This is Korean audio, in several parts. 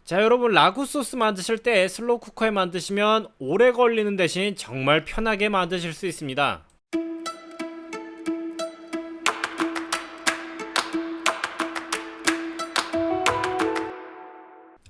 자, 여러분, 라구 소스 만드실 때 슬로우 쿠커에 만드시면 오래 걸리는 대신 정말 편하게 만드실 수 있습니다.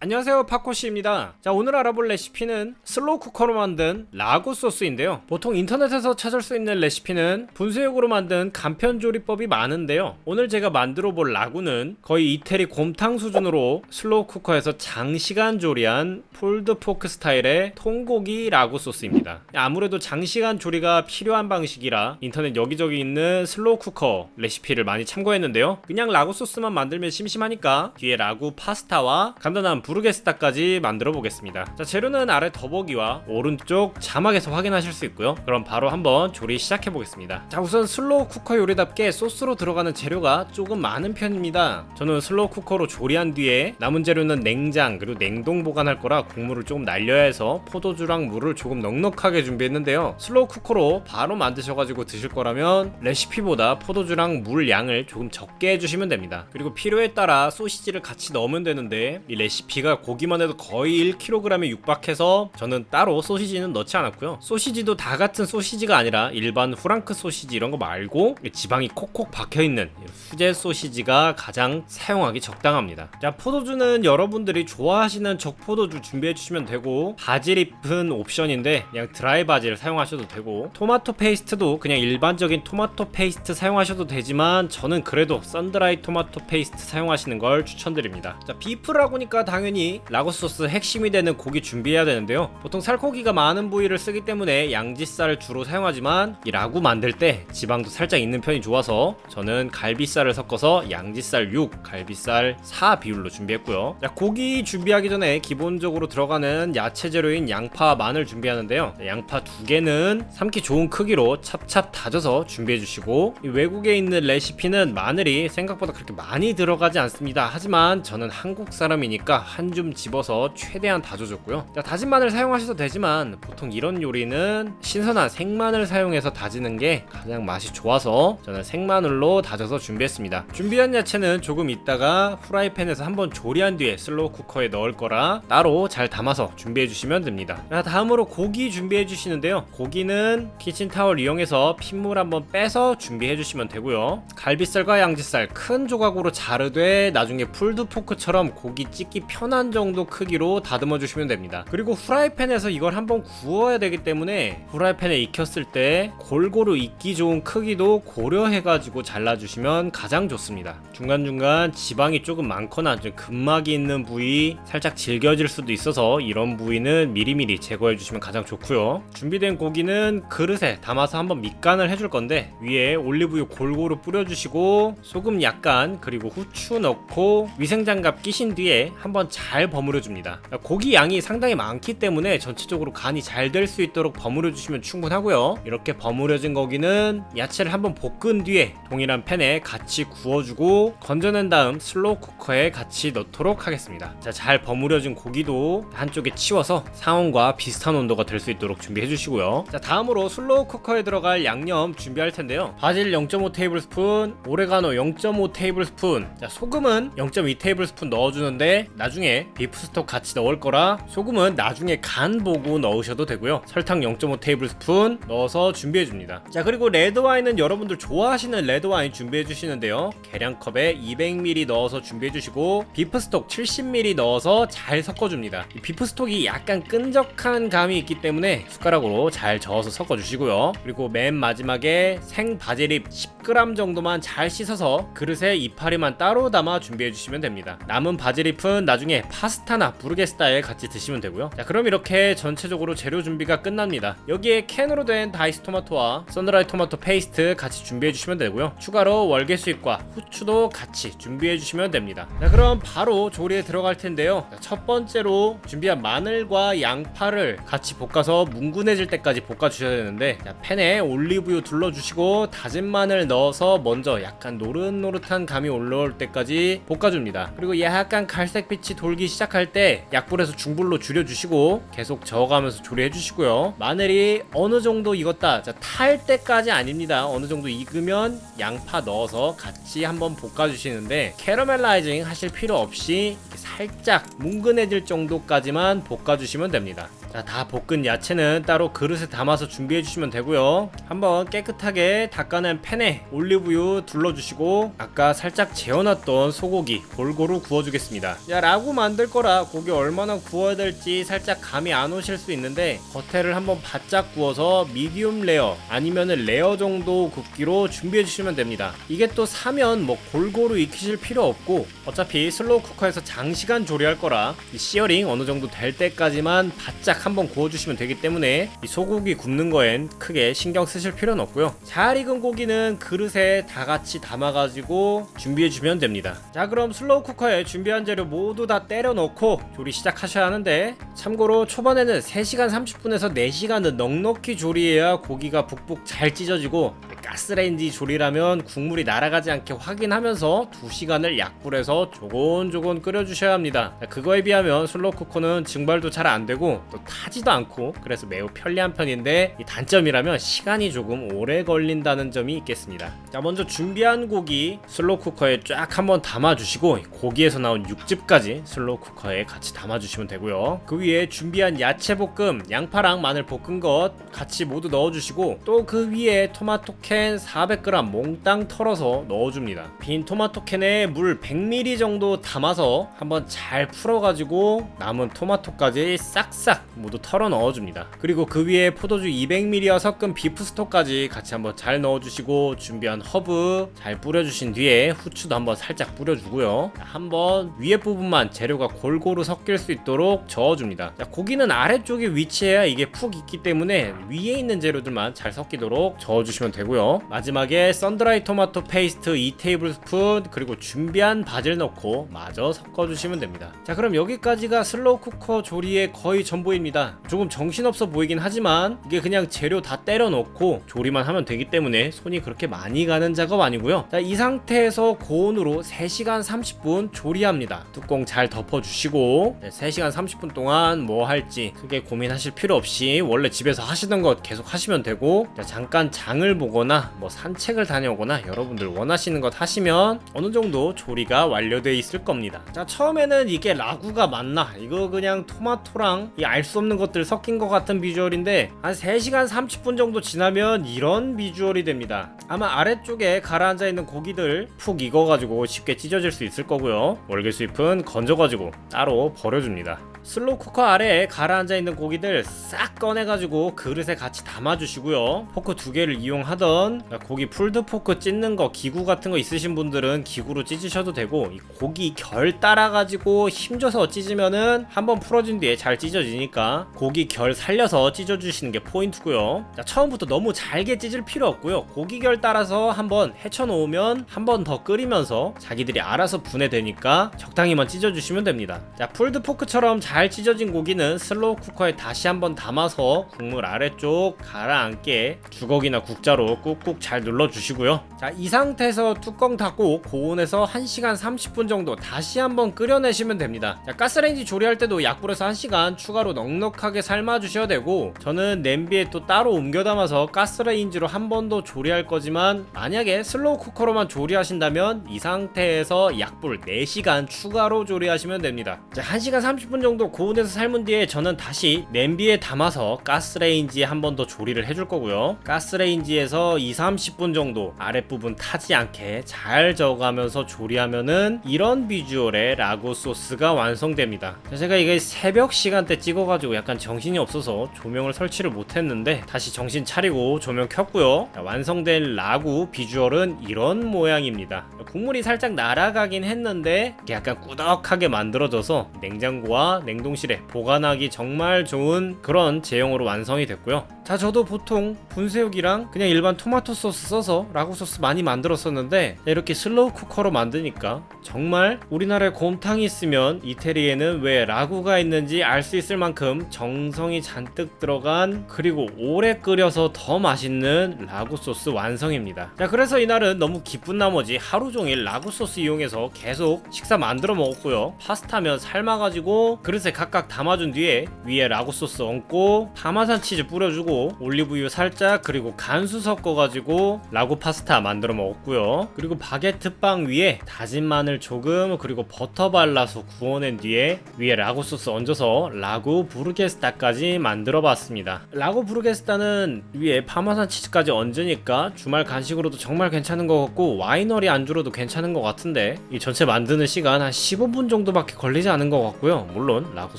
안녕하세요, 파코씨입니다. 자, 오늘 알아볼 레시피는 슬로우 쿠커로 만든 라구 소스인데요. 보통 인터넷에서 찾을 수 있는 레시피는 분수육으로 만든 간편 조리법이 많은데요. 오늘 제가 만들어 볼 라구는 거의 이태리 곰탕 수준으로 슬로우 쿠커에서 장시간 조리한 폴드 포크 스타일의 통고기 라구 소스입니다. 아무래도 장시간 조리가 필요한 방식이라 인터넷 여기저기 있는 슬로우 쿠커 레시피를 많이 참고했는데요. 그냥 라구 소스만 만들면 심심하니까 뒤에 라구 파스타와 간단한 부르게스타까지 만들어 보겠습니다. 자, 재료는 아래 더보기와 오른쪽 자막에서 확인하실 수 있고요. 그럼 바로 한번 조리 시작해 보겠습니다. 자, 우선 슬로우 쿠커 요리답게 소스로 들어가는 재료가 조금 많은 편입니다. 저는 슬로우 쿠커로 조리한 뒤에 남은 재료는 냉장 그리고 냉동 보관할 거라 국물을 조금 날려야 해서 포도주랑 물을 조금 넉넉하게 준비했는데요. 슬로우 쿠커로 바로 만드셔가지고 드실 거라면 레시피보다 포도주랑 물 양을 조금 적게 해주시면 됩니다. 그리고 필요에 따라 소시지를 같이 넣으면 되는데 이 레시피가 고기만 해도 거의 1kg에 육박해서 저는 따로 소시지는 넣지 않았고요. 소시지도 다 같은 소시지가 아니라 일반 후랑크 소시지 이런 거 말고 지방이 콕콕 박혀있는 수제 소시지가 가장 사용하기 적당합니다. 자, 포도주는 여러분들이 좋아하시는 적포도주 준비해 주시면 되고, 바질잎은 옵션인데 그냥 드라이 바질 사용하셔도 되고, 토마토 페이스트도 그냥 일반적인 토마토 페이스트 사용하셔도 되지만 저는 그래도 썬드라이 토마토 페이스트 사용하시는 걸 추천드립니다. 자, 비프라고니까 당연히 라구 소스 핵심이 되는 고기 준비해야 되는데요. 보통 살코기가 많은 부위를 쓰기 때문에 양지살을 주로 사용하지만 이 라구 만들 때 지방도 살짝 있는 편이 좋아서 저는 갈비살을 섞어서 양지살 6, 갈비살 4 비율로 준비했고요. 자, 고기 준비하기 전에 기본적으로 들어가는 야채 재료인 양파와 마늘 준비하는데요. 양파 2개는 삶기 좋은 크기로 찹찹 다져서 준비해 주시고, 외국에 있는 레시피는 마늘이 생각보다 그렇게 많이 들어가지 않습니다. 하지만 저는 한국 사람이니까 한 줌 집어서 최대한 다져줬고요. 자, 다진 마늘 사용하셔도 되지만 보통 이런 요리는 신선한 생마늘 사용해서 다지는 게 가장 맛이 좋아서 저는 생마늘로 다져서 준비했습니다. 준비한 야채는 조금 있다가 프라이팬에서 한번 조리한 뒤에 슬로우 쿠커에 넣을 거라 따로 잘 담아서 준비해 주시면 됩니다. 자, 다음으로 고기 준비해 주시는데요. 고기는 키친타월 이용해서 핏물 한번 빼서 준비해 주시면 되고요. 갈비살과 양지살 큰 조각으로 자르되 나중에 풀드포크처럼 고기 찢기 편한 정도 크기로 다듬어 주시면 됩니다. 그리고 후라이팬에서 이걸 한번 구워야 되기 때문에 후라이팬에 익혔을 때 골고루 익기 좋은 크기도 고려해가지고 잘라주시면 가장 좋습니다. 중간중간 지방이 조금 많거나 좀 근막이 있는 부위 살짝 질겨질 수도 있어서 이런 부위는 미리미리 제거해 주시면 가장 좋고요. 준비된 고기는 그릇에 담아서 한번 밑간을 해줄 건데 위에 올리브유 골고루 뿌려주시고 소금 약간 그리고 후추 넣고 위생장갑 끼신 뒤에 한번 잘 버무려 줍니다. 고기 양이 상당히 많기 때문에 전체적으로 간이 잘 될 수 있도록 버무려 주시면 충분하고요. 이렇게 버무려진 고기는 야채를 한번 볶은 뒤에 동일한 팬에 같이 구워주고 건져낸 다음 슬로우 쿠커에 같이 넣도록 하겠습니다. 자, 잘 버무려진 고기도 한쪽에 치워서 상온과 비슷한 온도가 될 수 있도록 준비해 주시고요. 자, 다음으로 슬로우 쿠커에 들어갈 양념 준비할 텐데요. 바질 0.5 테이블스푼, 오레가노 0.5 테이블스푼, 자, 소금은 0.2 테이블스푼 넣어주는데 나중에 비프스톡 같이 넣을 거라 소금은 나중에 간 보고 넣으셔도 되고요. 설탕 0.5 테이블스푼 넣어서 준비해 줍니다. 자, 그리고 레드와인은 여러분들 좋아하시는 레드와인 준비해 주시는데요. 계량컵에 200ml 넣어서 준비해 주시고 비프스톡 70ml 넣어서 잘 섞어 줍니다. 비프스톡이 약간 끈적한 감이 있기 때문에 숟가락으로 잘 저어서 섞어 주시고요. 그리고 맨 마지막에 생 바질잎 10g 정도만 잘 씻어서 그릇에 이파리만 따로 담아 준비해 주시면 됩니다. 남은 바질잎은 나중에 파스타나 부르게스타에 같이 드시면 되고요. 자, 그럼 이렇게 전체적으로 재료 준비가 끝납니다. 여기에 캔으로 된 다이스 토마토와 썬드라이 토마토 페이스트 같이 준비해 주시면 되고요. 추가로 월계수잎과 후추도 같이 준비해 주시면 됩니다. 자, 그럼 바로 조리에 들어갈 텐데요. 자, 첫 번째로 준비한 마늘과 양파를 같이 볶아서 뭉근해질 때까지 볶아 주셔야 되는데, 자, 팬에 올리브유 둘러주시고 다진 마늘 넣어서 먼저 약간 노릇노릇한 감이 올라올 때까지 볶아줍니다. 그리고 약간 갈색빛이 돌기 시작할 때 약불에서 중불로 줄여주시고 계속 저어가면서 조리해주시고요. 마늘이 어느 정도 익었다, 자, 탈 때까지 아닙니다. 어느 정도 익으면 양파 넣어서 같이 한번 볶아주시는데 캐러멜라이징 하실 필요 없이 살짝 뭉근해질 정도까지만 볶아주시면 됩니다. 자, 다 볶은 야채는 따로 그릇에 담아서 준비해 주시면 되고요. 한번 깨끗하게 닦아낸 팬에 올리브유 둘러주시고 아까 살짝 재워놨던 소고기 골고루 구워주겠습니다. 야, 라구 만들 거라 고기 얼마나 구워야 될지 살짝 감이 안 오실 수 있는데 겉에를 한번 바짝 구워서 미디움 레어 아니면은 레어 정도 굽기로 준비해 주시면 됩니다. 이게 또 사면 뭐 골고루 익히실 필요 없고 어차피 슬로우 쿠커에서 장시간 조리할 거라 이 시어링 어느 정도 될 때까지만 바짝 한번 구워주시면 되기 때문에 이 소고기 굽는 거엔 크게 신경 쓰실 필요는 없고요. 잘 익은 고기는 그릇에 다 같이 담아가지고 준비해주면 됩니다. 자, 그럼 슬로우 쿠커에 준비한 재료 모두 다 때려 넣고 조리 시작하셔야 하는데, 참고로 초반에는 3시간 30분에서 4시간은 넉넉히 조리해야 고기가 북북 잘 찢어지고, 가스레인지 조리라면 국물이 날아가지 않게 확인하면서 2시간을 약불에서 조곤조곤 끓여주셔야 합니다. 그거에 비하면 슬로우 쿠커는 증발도 잘 안되고 또 타지도 않고 그래서 매우 편리한 편인데, 이 단점이라면 시간이 조금 오래 걸린다는 점이 있겠습니다. 자, 먼저 준비한 고기 슬로우 쿠커에 쫙 한번 담아주시고 고기에서 나온 육즙까지 슬로우 쿠커에 같이 담아주시면 되고요. 그 위에 준비한 야채 볶음, 양파랑 마늘 볶은 것 같이 모두 넣어주시고, 또 그 위에 토마토 캔 400g 몽땅 털어서 넣어줍니다. 빈 토마토 캔에 물 100ml 정도 담아서 한번 잘 풀어가지고 남은 토마토까지 싹싹 모두 털어 넣어줍니다. 그리고 그 위에 포도주 200ml와 섞은 비프 스톡까지 같이 한번 잘 넣어주시고, 준비한 허브 잘 뿌려주신 뒤에 후추도 한번 살짝 뿌려주고요. 한번 위에 부분만 재료가 골고루 섞일 수 있도록 저어줍니다. 자, 고기는 아래쪽에 위치해야 이게 푹 익기 때문에 위에 있는 재료들만 잘 섞이도록 저어주시면 되고요. 마지막에 썬드라이 토마토 페이스트 2테이블스푼 그리고 준비한 바질 넣고 마저 섞어주시면 됩니다. 자, 그럼 여기까지가 슬로우 쿠커 조리의 거의 전부입니다. 조금 정신없어 보이긴 하지만 이게 그냥 재료 다 때려 넣고 조리만 하면 되기 때문에 손이 그렇게 많이 가는 작업 아니고요. 자, 이 상태에서 고온으로 3시간 30분 조리합니다. 뚜껑 잘 덮어주시고 3시간 30분 동안 뭐 할지 크게 고민하실 필요 없이 원래 집에서 하시던 것 계속 하시면 되고, 자, 잠깐 장을 보거나 뭐 산책을 다녀오거나 여러분들 원하시는 것 하시면 어느 정도 조리가 완료되어 있을 겁니다. 자, 처음에는 이게 라구가 맞나, 이거 그냥 토마토랑 이 알 수 없는 것들 섞인 것 같은 비주얼인데, 한 3시간 30분 정도 지나면 이런 비주얼이 됩니다. 아마 아래쪽에 가라앉아 있는 고기들 푹 익어가지고 쉽게 찢어질 수 있을 거고요. 월계수잎은 건져가지고 따로 버려줍니다. 슬로우 쿠커 아래에 가라앉아 있는 고기들 싹 꺼내가지고 그릇에 같이 담아주시고요. 포크 2개를 이용하던, 고기 풀드 포크 찢는 거 기구 같은 거 있으신 분들은 기구로 찢으셔도 되고, 이 고기 결 따라가지고 힘줘서 찢으면은 한번 풀어진 뒤에 잘 찢어지니까 고기 결 살려서 찢어주시는 게 포인트고요. 자, 처음부터 너무 잘게 찢을 필요 없고요. 고기 결 따라서 한번 헤쳐놓으면 한 번 더 끓이면서 자기들이 알아서 분해되니까 적당히만 찢어주시면 됩니다. 자, 풀드 포크처럼 잘 찢어진 고기는 슬로우 쿠커에 다시 한번 담아서 국물 아래쪽 가라앉게 주걱이나 국자로 꾹꾹 잘 눌러주시고요. 자, 이 상태에서 뚜껑 닫고 고온에서 1시간 30분 정도 다시 한번 끓여내시면 됩니다. 자, 가스레인지 조리할 때도 약불에서 1시간 추가로 넉넉하게 삶아주셔야 되고, 저는 냄비에 또 따로 옮겨 담아서 가스레인지로 한 번 더 조리할 거지만, 만약에 슬로우 쿠커로만 조리하신다면 이 상태에서 약불 4시간 추가로 조리하시면 됩니다. 자, 1시간 30분 정도 고온에서 삶은 뒤에 저는 다시 냄비에 담아서 가스레인지에 한 번 더 조리를 해줄 거고요. 가스레인지에서 2-30분 정도 아랫부분 타지 않게 잘 저어가면서 조리하면은 이런 비주얼의 라구 소스가 완성됩니다. 제가 이게 새벽 시간대 찍어가지고 약간 정신이 없어서 조명을 설치를 못했는데 다시 정신 차리고 조명 켰고요. 자, 완성된 라구 비주얼은 이런 모양입니다. 국물이 살짝 날아가긴 했는데 약간 꾸덕하게 만들어져서 냉장고와 냉동실에 보관하기 정말 좋은 그런 제형으로 완성이 됐고요. 자, 저도 보통 분쇄육이랑 그냥 일반 토마토 소스 써서 라구 소스 많이 만들었었는데, 이렇게 슬로우 쿠커로 만드니까 정말 우리나라에 곰탕이 있으면 이태리에는 왜 라구가 있는지 알 수 있을 만큼 정성이 잔뜩 들어간, 그리고 오래 끓여서 더 맛있는 라구 소스 완성입니다. 자, 그래서 이날은 너무 기쁜 나머지 하루 종일 라구 소스 이용해서 계속 식사 만들어 먹었고요. 파스타면 삶아가지고 그릇에 그릇에 각각 담아준 뒤에 위에 라구 소스 얹고 파마산 치즈 뿌려주고 올리브유 살짝 그리고 간수 섞어가지고 라구 파스타 만들어 먹었고요. 그리고 바게트 빵 위에 다진 마늘 조금 그리고 버터 발라서 구워낸 뒤에 위에 라구 소스 얹어서 라구 부르게스타까지 만들어 봤습니다. 라구 부르게스타는 위에 파마산 치즈까지 얹으니까 주말 간식으로도 정말 괜찮은 것 같고 와이너리 안주로도 괜찮은 것 같은데 이 전체 만드는 시간 한 15분 정도밖에 걸리지 않은 것 같고요. 물론 라구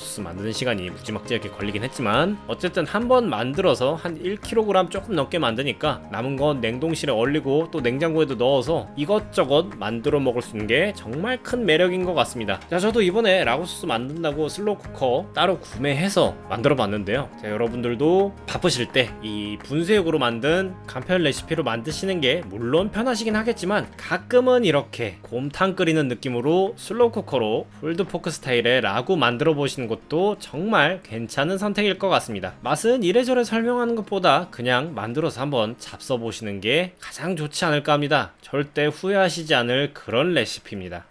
소스 만드는 시간이 무지막지하게 걸리긴 했지만 어쨌든 한번 만들어서 한 1kg 조금 넘게 만드니까 남은 건 냉동실에 얼리고 또 냉장고에도 넣어서 이것저것 만들어 먹을 수 있는 게 정말 큰 매력인 것 같습니다. 자, 저도 이번에 라구 소스 만든다고 슬로우 쿠커 따로 구매해서 만들어 봤는데요. 자, 여러분들도 바쁘실 때 이 분쇄육으로 만든 간편 레시피로 만드시는 게 물론 편하시긴 하겠지만 가끔은 이렇게 곰탕 끓이는 느낌으로 슬로우 쿠커로 폴드포크 스타일의 라구 만들어 보시는 것도 정말 괜찮은 선택일 것 같습니다. 맛은 이래저래 설명하는 것보다 그냥 만들어서 한번 잡숴 보시는 게 가장 좋지 않을까 합니다. 절대 후회하시지 않을 그런 레시피입니다.